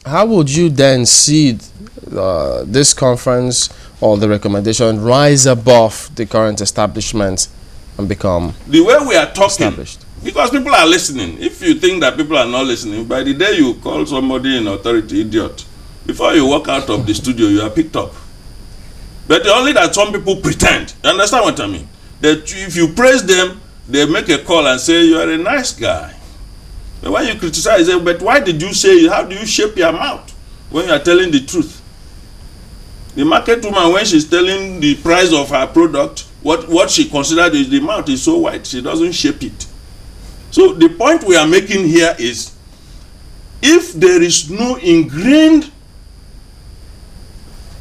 How would you then see this conference or the recommendation rise above the current establishment and become the way we are talking? Established? Because people are listening. If you think that people are not listening, by the day you call somebody in authority idiot, before you walk out of the studio, you are picked up. But only that some people pretend. You understand what I mean? That if you praise them, they make a call and say, you are a nice guy. But when you criticize them, but why did you say it? How do you shape your mouth when you are telling the truth? The market woman, when she's telling the price of her product, what she considered is the mouth is so wide, she doesn't shape it. So the point we are making here is, if there is no ingrained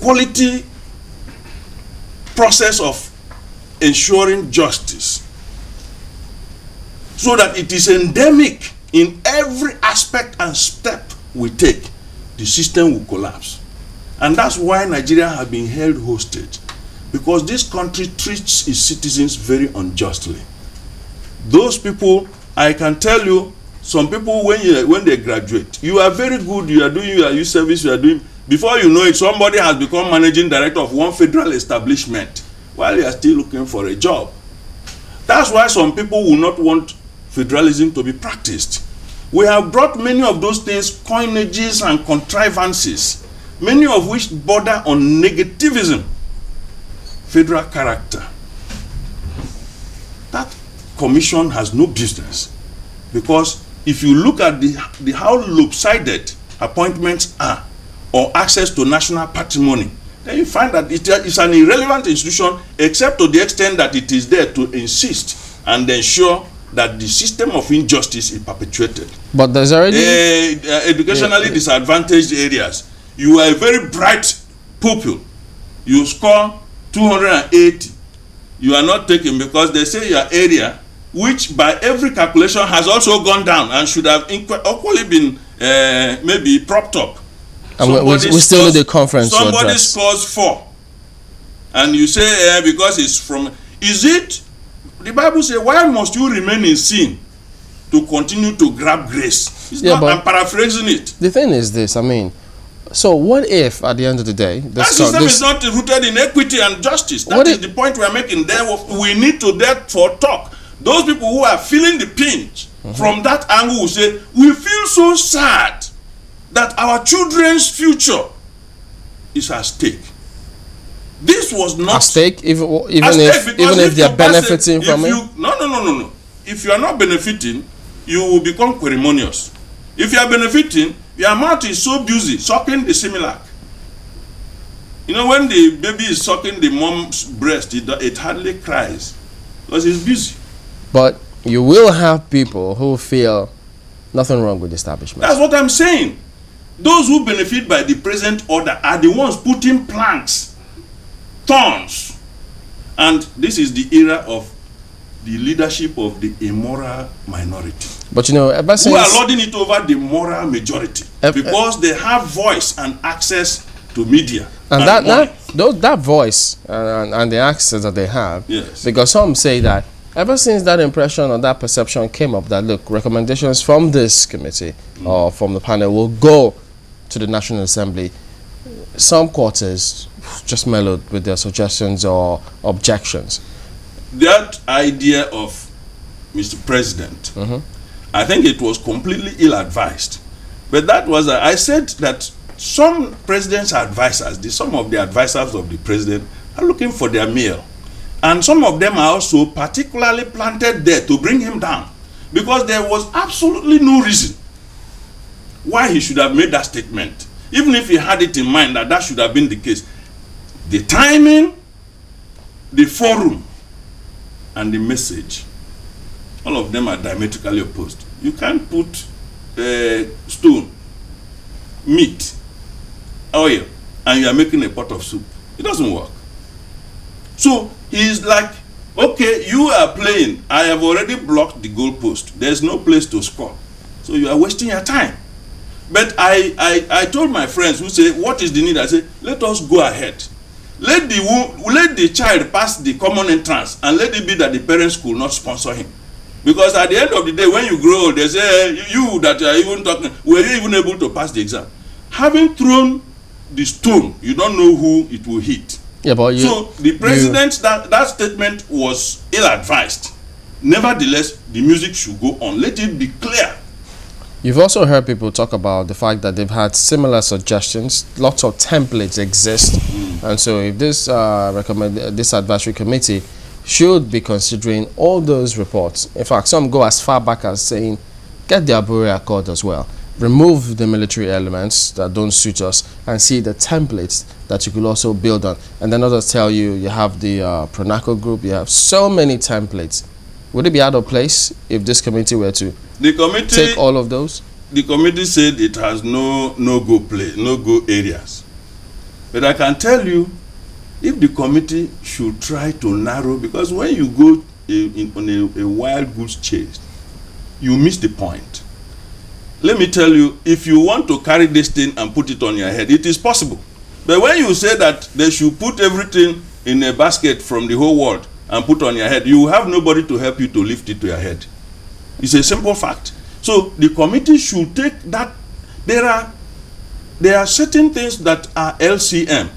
quality process of ensuring justice, so that it is endemic in every aspect and step we take, the system will collapse. And that's why Nigeria has been held hostage, because this country treats its citizens very unjustly. Those people, I can tell you, some people when they graduate, you are very good, you are doing your youth service, you are doing, before you know it, somebody has become managing director of one federal establishment while you are still looking for a job. That's why some people will not want federalism to be practiced. We have brought many of those things, coinages and contrivances, many of which border on negativism, federal character. That commission has no business, because if you look at the how lopsided appointments are, or access to national patrimony, then you find that it is an irrelevant institution, except to the extent that it is there to insist and ensure that the system of injustice is perpetuated. But there's already educationally disadvantaged areas. You are a very bright pupil. You score 280. You are not taken because they say your area, which by every calculation has also gone down and should have equally been maybe propped up. And we still need a conference. Somebody scores 4, and you say because it's from. Is it? The Bible says, why must you remain in sin to continue to grab grace? It's not, I'm paraphrasing it. The thing is this, I mean, so what if at the end of the day that system is not rooted in equity and justice? That is the point we are making there. We need to therefore talk. Those people who are feeling the pinch from that angle will say, we feel so sad that our children's future is at stake. This was not at stake, even if they are benefiting from it. No. If you are not benefiting, you will become queremonious. If you are benefiting, your mouth is so busy sucking the Similac. You know, when the baby is sucking the mom's breast, it hardly cries because it's busy. But you will have people who feel nothing wrong with the establishment. That's what I'm saying. Those who benefit by the present order are the ones putting planks, thorns. And this is the era of the leadership of the immoral minority. But you know, ever since who are lording it over the moral majority because they have voice and access to media. And that voice and the access that they have, yes. Because some say that ever since that impression or that perception came up that, look, recommendations from this committee or from the panel will go to the National Assembly, some quarters just mellowed with their suggestions or objections. That idea of Mr. President, I think it was completely ill-advised. But that was, I said that some president's advisors, some of the advisors of the president are looking for their meal. And some of them are also particularly planted there to bring him down. Because there was absolutely no reason why he should have made that statement. Even if he had it in mind that should have been the case. The timing, the forum, and the message, all of them are diametrically opposed. You can't put stone, meat, oil, and you are making a pot of soup. It doesn't work. So he's like, okay, you are playing. I have already blocked the goalpost. There's no place to score. So you are wasting your time. But I told my friends who say, what is the need? I say, let us go ahead. Let the child pass the common entrance and let it be that the parents could not sponsor him. Because at the end of the day, when you grow old, they say, you that are even talking, were you even able to pass the exam? having thrown the stone, you don't know who it will hit. Yeah, but so the president, that statement was ill-advised. Nevertheless, the music should go on. Let it be clear. You've also heard people talk about the fact that they've had similar suggestions. Lots of templates exist, and so if this this advisory committee should be considering all those reports. In fact, some go as far back as saying, get the Abure Accord as well. Remove the military elements that don't suit us and see the templates that you could also build on. And then others tell you, you have the Pronaco group, you have so many templates. Would it be out of place if this committee were to take all of those? The committee said it has no go areas. But I can tell you, if the committee should try to narrow, because when you go on a wild goose chase, you miss the point. Let me tell you, if you want to carry this thing and put it on your head, it is possible. But when you say that they should put everything in a basket from the whole world and put on your head, you have nobody to help you to lift it to your head. It's a simple fact. So the committee should take that. There are certain things that are LCM.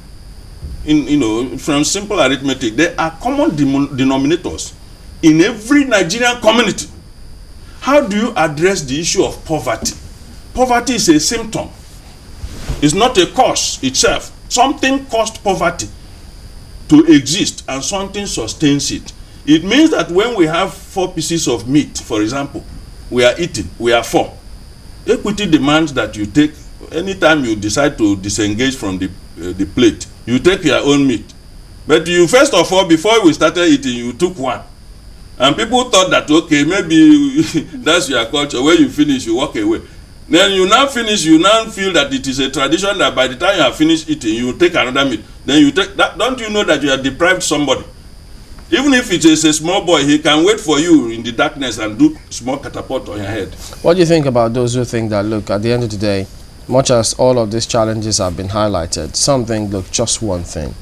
From simple arithmetic, there are common denominators in every Nigerian community. How do you address the issue of poverty? Poverty is a symptom. It's not a cause itself. Something caused poverty to exist and something sustains it. It means that when we have 4 pieces of meat, for example, we are eating, we are 4. Equity demands that you take, anytime you decide to disengage from the plate, you take your own meat. But you, first of all, before we started eating, you took 1. And people thought that, okay, maybe that's your culture. When you finish, you walk away. Then you now finish, you now feel that it is a tradition that by the time you have finished eating, you take another meat. Then you take that. Don't you know that you have deprived somebody? Even if it is a small boy, he can wait for you in the darkness and do small catapult on your head. What do you think about those who think that, look, at the end of the day, much as all of these challenges have been highlighted, some think, look, just one thing.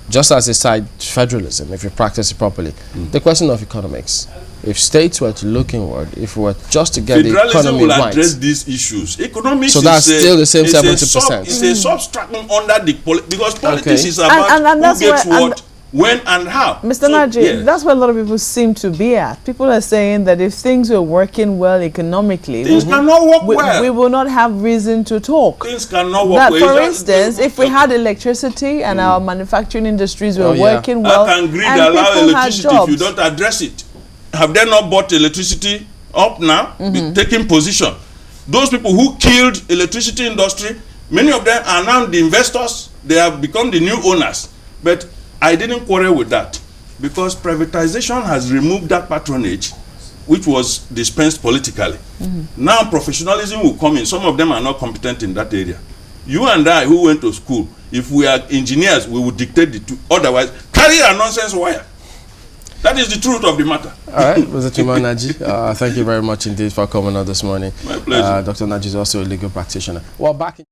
Just as a side federalism, if you practice it properly. The question of economics. If states were to look inward, if we were just to get the economy will right, address these issues. Economics so that's still the same 70%. It's a substratum under the because politics is about who gets what, when and how. Mr. Naji, that's where a lot of people seem to be at. People are saying that if things were working well economically, things cannot work well. We will not have reason to talk. Things cannot work well. For instance, if we had electricity and our manufacturing industries were working well, how can grid allow electricity if you don't address it? Have they not bought electricity up now, taking position? Those people who killed electricity industry, many of them are now the investors. They have become the new owners. But I didn't quarrel with that because privatization has removed that patronage which was dispensed politically. Now professionalism will come in. Some of them are not competent in that area. You and I who went to school, if we are engineers, we would dictate the two. Otherwise, carry a nonsense wire. That is the truth of the matter. All right, Mr. Chima Naji, thank you very much indeed for coming on this morning. My pleasure. Dr. Naji is also a legal practitioner. Well, back in